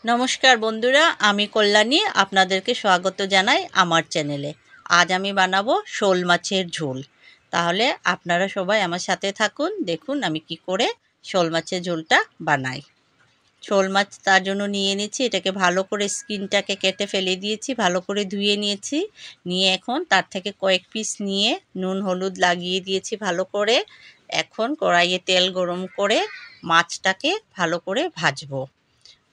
নমস্কার বন্ধুরা, আমি কল্যাণী আপনাদেরকে স্বাগত জানাই আমার চ্যানেলে। আজ আমি বানাবো শোল মাছের ঝোল। তাহলে আপনারা সবাই আমার সাথে থাকুন, দেখুন আমি কি করে শোল মাছের ঝোলটা বানাই। শোল মাছ তার জন্য নিয়ে নিয়েছি, এটাকে ভালো করে স্কিনটাকে কেটে ফেলে দিয়েছি, ভালো করে ধুয়ে নিয়েছি। নিয়ে এখন তার থেকে কয়েক পিস নিয়ে নুন হলুদ লাগিয়ে দিয়েছি ভালো করে। এখন কড়াইয়ে তেল গরম করে মাছটাকে ভালো করে ভাজবো।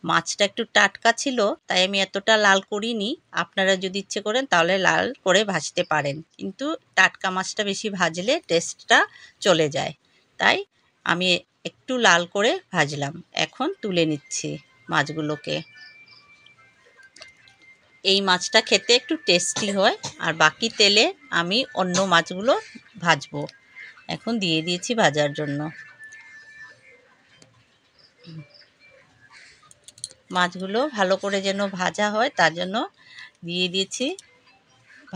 মাছটা একটু টাটকা ছিল, তাই আমি এতটা লাল করিনি। আপনারা যদি ইচ্ছে করেন তাহলে লাল করে ভাজতে পারেন, কিন্তু টাটকা মাছটা বেশি ভাজলে টেস্টটা চলে যায়। তাই আমি একটু লাল করে ভাজলাম। এখন তুলে নিচ্ছি মাছগুলোকে। এই মাছটা খেতে একটু টেস্টি হয়। আর বাকি তেলে আমি অন্য মাছগুলো ভাজবো। এখন দিয়ে দিয়েছি ভাজার জন্য। মাছগুলো ভালো করে যেন ভাজা হয় তার জন্য দিয়ে দিয়েছি,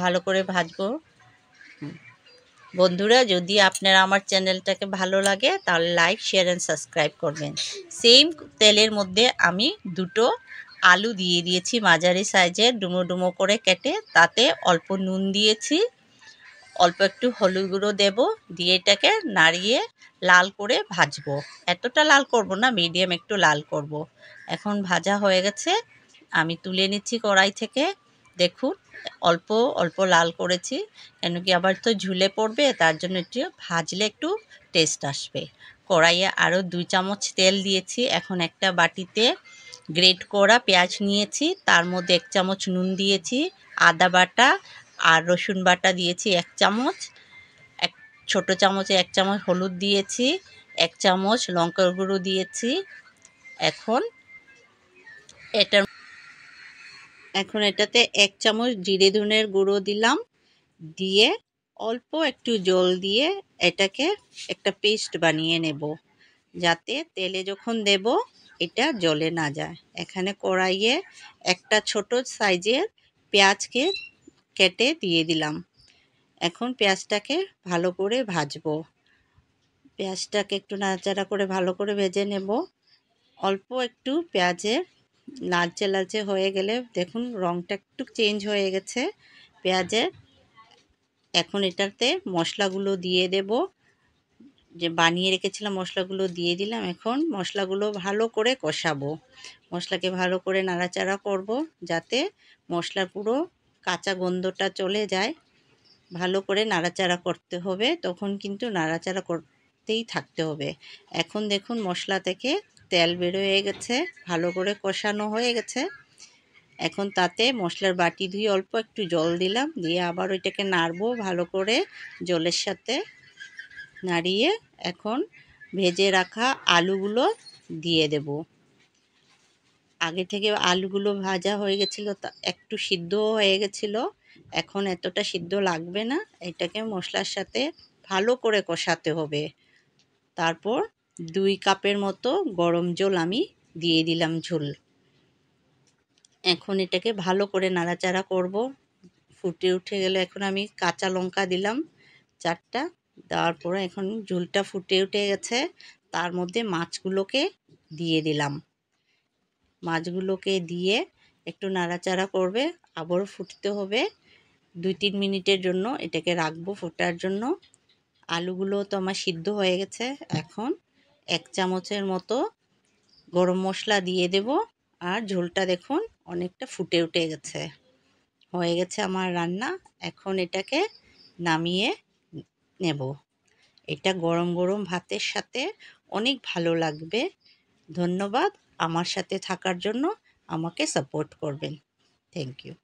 ভালো করে ভাজবো। বন্ধুরা, যদি আপনারা আমার চ্যানেলটাকে ভালো লাগে তাহলে লাইক শেয়ার অ্যান্ড সাবস্ক্রাইব করবেন। সেম তেলের মধ্যে আমি দুটো আলু দিয়ে দিয়েছি, মাঝারি সাইজের ডুমো ডুমো করে কেটে। তাতে অল্প নুন দিয়েছি, অল্প একটু হলুদ গুঁড়ো দেব, দিয়ে এটাকে নাড়িয়ে লাল করে ভাজবো। এতটা লাল করব না, মিডিয়াম একটু লাল করব। এখন ভাজা হয়ে গেছে, আমি তুলে নিচ্ছি কড়াই থেকে। দেখুন অল্প অল্প লাল করেছি, কেন কি আবার তো ঝুলে পড়বে, তার জন্য একটু ভাজলে একটু টেস্ট আসবে। কড়াইয়ে আরও 2 চামচ তেল দিয়েছি। এখন একটা বাটিতে গ্রেট করা পেঁয়াজ নিয়েছি, তার মধ্যে 1 চামচ নুন দিয়েছি, আদা বাটা আর রসুন বাটা দিয়েছি 1 চামচ, এক ছোটো চামচে 1 চামচ হলুদ দিয়েছি, 1 চামচ লঙ্কার গুঁড়ো দিয়েছি। এখন এটাতে 1 চামচ জিরে ধনের গুঁড়ো দিলাম, দিয়ে অল্প একটু জল দিয়ে এটাকে একটা পেস্ট বানিয়ে নেব, যাতে তেলে যখন দেব এটা জ্বলে না যায়। এখানে কড়াইয়ে একটা ছোট সাইজের পেঁয়াজকে কেটে দিয়ে দিলাম। এখন পেঁয়াজটাকে ভালো করে ভাজবো। পেঁয়াজটাকে একটু নাড়াচাড়া করে ভালো করে ভেজে নেব। অল্প একটু পেঁয়াজের লালচে লালচে হয়ে গেলে, দেখুন রঙটা একটু চেঞ্জ হয়ে গেছে পেঁয়াজের। এখন এটাতে মশলাগুলো দিয়ে দেব, যে বানিয়ে রেখেছিলাম মশলাগুলো দিয়ে দিলাম। এখন মশলাগুলো ভালো করে কষাবো। মশলাকে ভালো করে নাড়াচাড়া করব, যাতে মশলার পুরো কাঁচা গন্ধটা চলে যায়। ভালো করে নাড়াচাড়া করতে হবে, তখন কিন্তু নাড়াচাড়া করতেই থাকতে হবে। এখন দেখুন মশলা থেকে তেল বেরোয় গেছে, ভালো করে কষানো হয়ে গেছে। এখন তাতে মশলার বাটি ধুয়ে অল্প একটু জল দিলাম, দিয়ে আবার ওইটাকে নাড়বো ভালো করে জলের সাথে নাড়িয়ে। এখন ভেজে রাখা আলুগুলো দিয়ে দেব। আগে থেকে আলুগুলো ভাজা হয়ে গেছিলো, তা একটু সিদ্ধও হয়ে গেছিলো। এখন এতটা সিদ্ধ লাগবে না, এটাকে মশলার সাথে ভালো করে কষাতে হবে। তারপর 2 কাপের মতো গরম জল আমি দিয়ে দিলাম ঝোল। এখন এটাকে ভালো করে নাড়াচাড়া করব। ফুটে উঠে গেলে এখন আমি কাঁচা লঙ্কা দিলাম 4টা। দেওয়ার পরে এখন ঝোলটা ফুটে উঠে গেছে, তার মধ্যে মাছগুলোকে দিয়ে দিলাম। মাছগুলোকে দিয়ে একটু নাড়াচাড়া করবে, আবারও ফুটতে হবে। 2-3 মিনিটের জন্য এটাকে রাখবো ফোটার জন্য। আলুগুলো তো আমার সিদ্ধ হয়ে গেছে। এখন 1 চামচের মতো গরম মশলা দিয়ে দেব। আর ঝোলটা দেখুন অনেকটা ফুটে উঠে গেছে, হয়ে গেছে আমার রান্না। এখন এটাকে নামিয়ে নেব। এটা গরম গরম ভাতের সাথে অনেক ভালো লাগবে। ধন্যবাদ আমার সাথে থাকার জন্য, আমাকে সাপোর্ট করবেন। Thank you.